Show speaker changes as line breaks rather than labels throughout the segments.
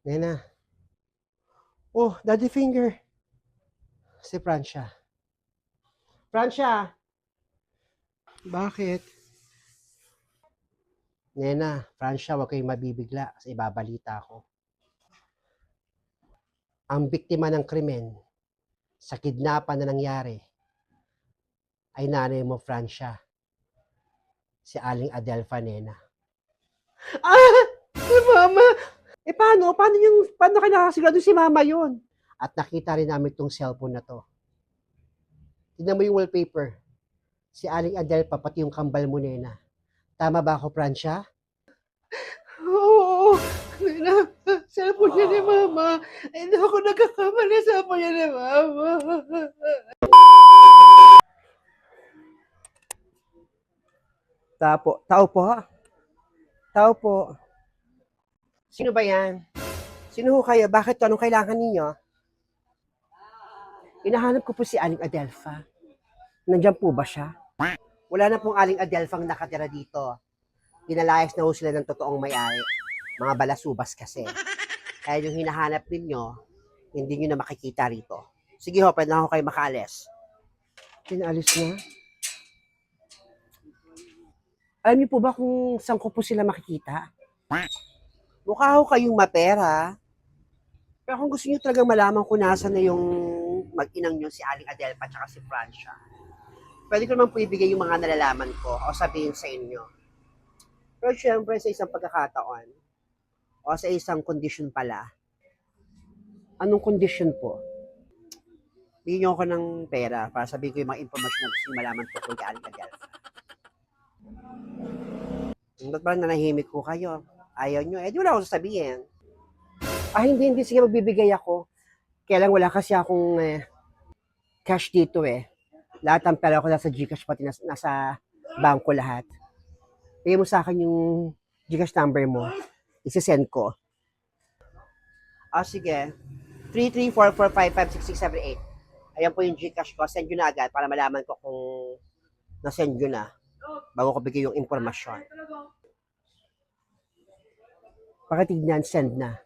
Nena. Oh, Daddy Finger. Si Francia. Francia! Bakit? Nena, Francia, huwag kayong mabibigla kasi ibabalita ko. Ang biktima ng krimen sa kidnapan na nangyari ay nanay mo, Francia. Si Aling Adelfa, Nena. Ah! Si Mama! Paano? Paano kayo nakasigurado si Mama yun? At nakita rin namin itong cellphone na to. Tignan mo yung wallpaper. Si Aling Adelfa, pati yung kambal mo, Nena. Tama ba ako, Francia? Oo, Nena, cellphone niya ni Mama. Hindi ako nagkakamali, cellphone niya ni Mama. Tao po? Tao po. Sino ba yan? Sino ho kayo? Bakit to? Anong kailangan ninyo? Hinahanap ko po si Aling Adelfa. Nandiyan po ba siya? Wala na pong Aling Adelfa ang nakatira dito. Pinalayas na ho sila ng totoong may-ari. Mga balasubas kasi. Kaya yung hinahanap ninyo, hindi nyo na makikita rito. Sige ho, pwede na ho kayo makaalis. Pinaalis na? Alam niyo po ba kung saan ko po sila makikita? Mukha ho kayong mapera. Pero kung gusto niyo talagang malaman kung nasa na yung mag-inang nyo, si Aling Adelpa at si Francia, pwede ko naman po ibigay yung mga nalalaman ko o sabihin sa inyo. Pero syempre sa isang pagkakataon o sa isang kondisyon pala. Anong kondisyon po? Bigyan niyo ako ng pera para sabihin ko yung mga impormasyon na gusto niyo malaman po kay Aling Adelpa. Ba't ba nanahimik ko kayo? Ayaw nyo? Di wala akong sasabihin. Hindi. Sige, magbibigay ako. Kaya lang wala kasi akong cash dito eh. Lahat ng pera ko nasa Gcash, pati nasa bangko lahat. Bigay mo sa akin yung Gcash number mo. Isisend ko. Sige. 3344556678. Ayan po yung Gcash ko. Send nyo na agad para malaman ko kung na-send nyo na bago ko bigay yung impormasyon. Pakitignan, send na.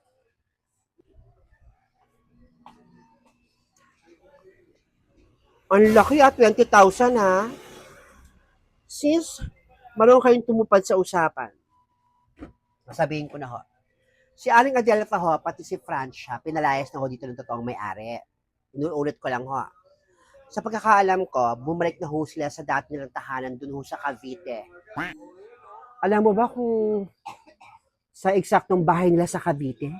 Ang laki 20,000 ha. Since marunong kayong tumupad sa usapan, sabihin ko na ho. Si Aling Adelfa ho, pati si Francia, pinalayas na ho dito ng totoong may-ari. Inuulit ko lang ho. Sa pagkakaalam ko, bumalik na ho sila sa dati nilang tahanan dun ho sa Cavite. Alam mo ba kung sa eksaktong bahay nila sa Cavite?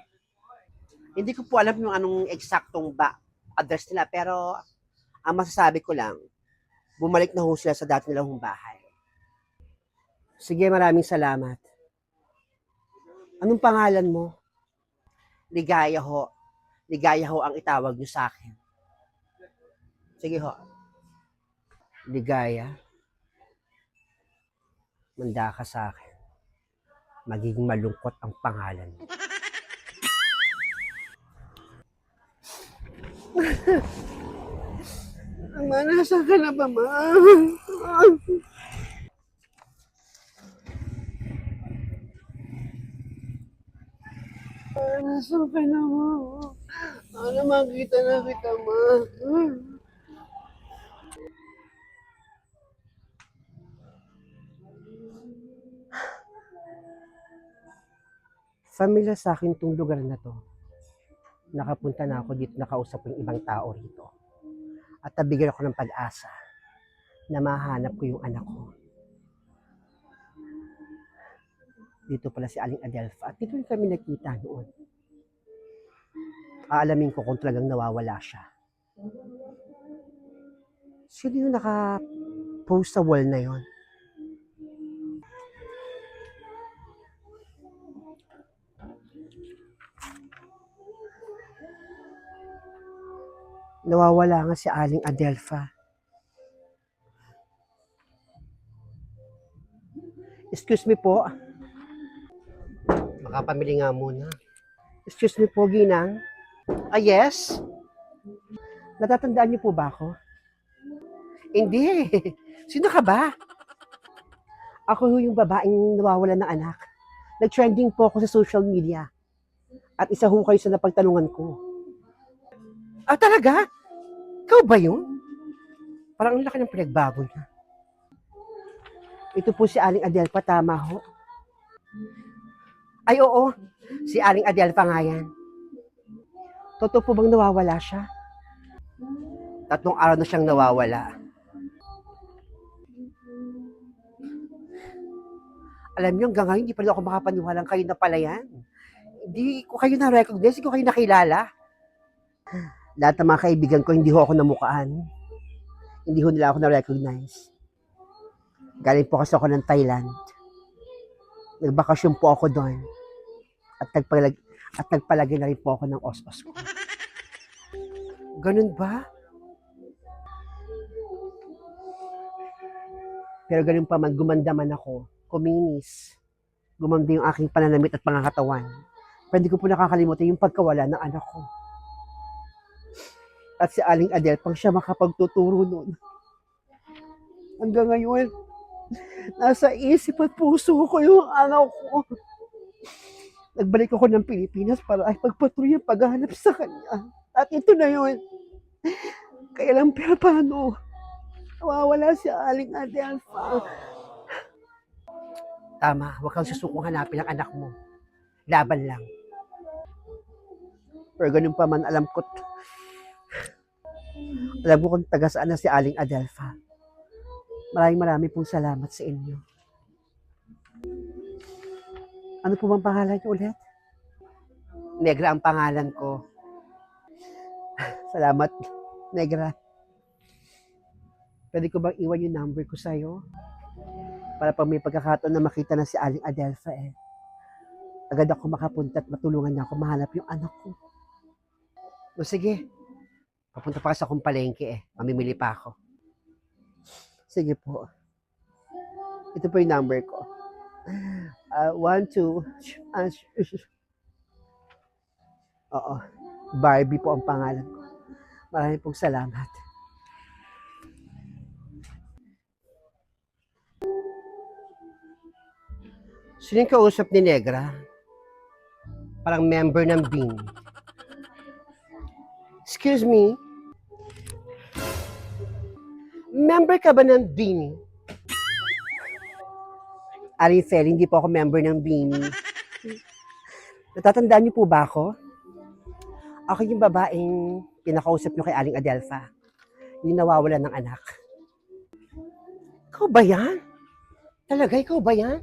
Hindi ko po alam yung anong eksaktong address nila, pero ang masasabi ko lang, bumalik na ho sila sa dati nilang bahay. Sige, maraming salamat. Anong pangalan mo? Ligaya ho. Ligaya ho ang itawag niyo sa akin. Sige ho. Ligaya. Manda ka sa akin. Magiging malungkot ang pangalan mo. Ma, nasaan ka na ba, Ma? Nasaan ka na, Ma? Ano makita na kita, Ma? Familiar sa akin itong lugar na to. Nakapunta na ako dito, nakausap ko yung ibang tao rito. At nabigyan ako ng pag-asa na mahanap ko yung anak ko. Dito pala si Aling Adelfa. At dito rin kami nakita noon. Aalamin ko kung talagang nawawala siya. Sino yung naka-post sa wall na yon? Nawawala nga si Aling Adelfa. Excuse me po. Makapamili nga muna. Excuse me po, Ginang. Yes? Natatandaan niyo po ba ako? Hindi. Sino ka ba? Ako yung babaeng nawawalan ng anak. Nag-trending po ako sa social media. At isa ho kayo sa napagtanungan ko. Ah, talaga? Ikaw ba yun? Parang ang laki ng pinagbago niya. Ito po si Aling Adelfa, tama ho. Ay, oo. Si Aling Adelfa nga yan. Totoo po bang nawawala siya? 3 araw na siyang nawawala. Alam niyo, hanggang ngayon, hindi pa rin ako makapaniwalang kayo na pala yan. Hindi ko kayo na-recognize, hindi ko kayo nakilala. Lahat ng mga kaibigan ko, hindi ho ako namukaan. Hindi ho nila ako na-recognize. Galing po kasi ako ng Thailand. Nagbakasyon po ako doon. At nagpalagay na rin po ako ng os-os ko. Ganun ba? Pero ganun pa man, gumanda man ako. Kuminis. Gumanda yung aking pananamit at pangangatawan. Pero hindi ko po nakakalimutan yung pagkawala ng anak ko. At si Aling Adel, pang siya makapagtuturo nun. Hanggang ngayon, nasa isip at puso ko yung anak ko. Nagbalik ako ng Pilipinas para ay pagpatuloy ang paghahanap sa kanya. At ito na yun. Kaya lang pero paano? Nawawala si Aling Adelfa. Tama, huwag kang susukong hanapin ang anak mo. Laban lang. Pero ganun pa man, alam ko kung taga saan na si Aling Adelfa. Maraming pong salamat sa inyo. Ano po bang pangalan niyo ulit? Negra ang pangalan ko. Salamat, Negra. Pwede ko bang iwan yung number ko sa'yo? Para pag may pagkakataon na makita na si Aling Adelfa agad ako makapunta at matulungan niya ako mahanap yung anak ko. O sige, papunta pa kasi akong palengke mamimili pa ako. Sige po. Ito po yung number ko. 1, 2, oo, Barbie po ang pangalan ko. Maraming pong salamat. Sino yung kausap ni Negra? Parang member ng BIN. Excuse me? Member ka ba ng BIN? Arifel, hindi po ako member ng BIN. Natatandaan niyo po ba ako? Ako yung babaeng pinakausap niyo kay Aling Adelfa. Yung nawawalan ng anak. Ikaw ba yan? Talaga, ikaw ba yan?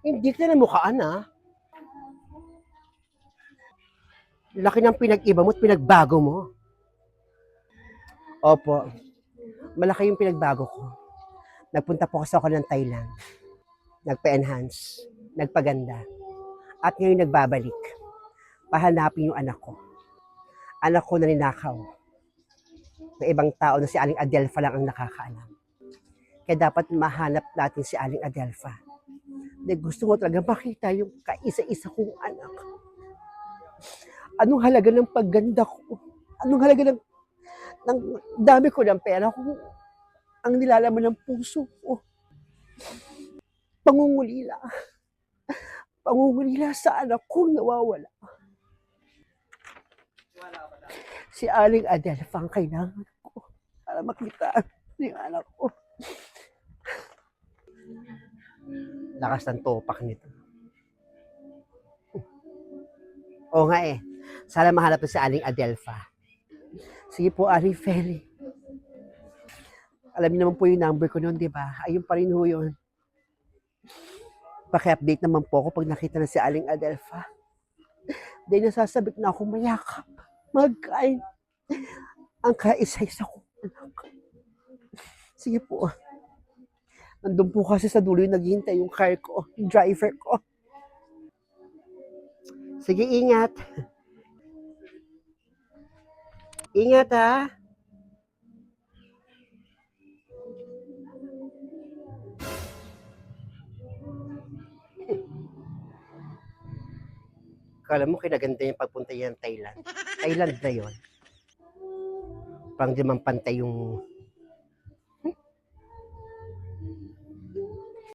Hindi ka na mukhaan Laki ng pinag-iba mo at pinagbago mo. Opo. Malaki yung pinagbago ko. Nagpunta po kasi ako ng Thailand. Nagpa-enhance. Nagpaganda. At ngayon nagbabalik. Pahanapin yung anak ko. Anak ko na ninakaw. Na ibang tao na si Aling Adelfa lang ang nakakaalam. Kaya dapat mahanap natin si Aling Adelfa. Dahil gusto ko talaga makita yung kaisa-isa kong anak. Anong halaga ng pagganda ko? Anong halaga ng dami ko ng pera kung ang nilalaman ng puso ko? Pangungulila. Pangungulila sa anak kong nawawala. Si Aling Adelfa ang kailangan ko para makita yung anak ko. Lakas ng topak nito. Oo nga Sana mahanap na si Aling Adelfa. Sige po, Aling Feli. Alam niyo naman po yung number ko noon, di ba? Ayun pa rin ho yun. Paki-update naman po ako pag nakita na si Aling Adelfa. Dahil nasasabik na akong mayakap. Magkain. Ang kaisa-isa ko. Sige po. Nandun po kasi sa dulo yung naghihintay yung car ko, yung driver ko. Sige, ingat. Ingat Kala mo kinaganda yung pagpunta yan ng Thailand. Thailand na yun. Parang di man pantay yung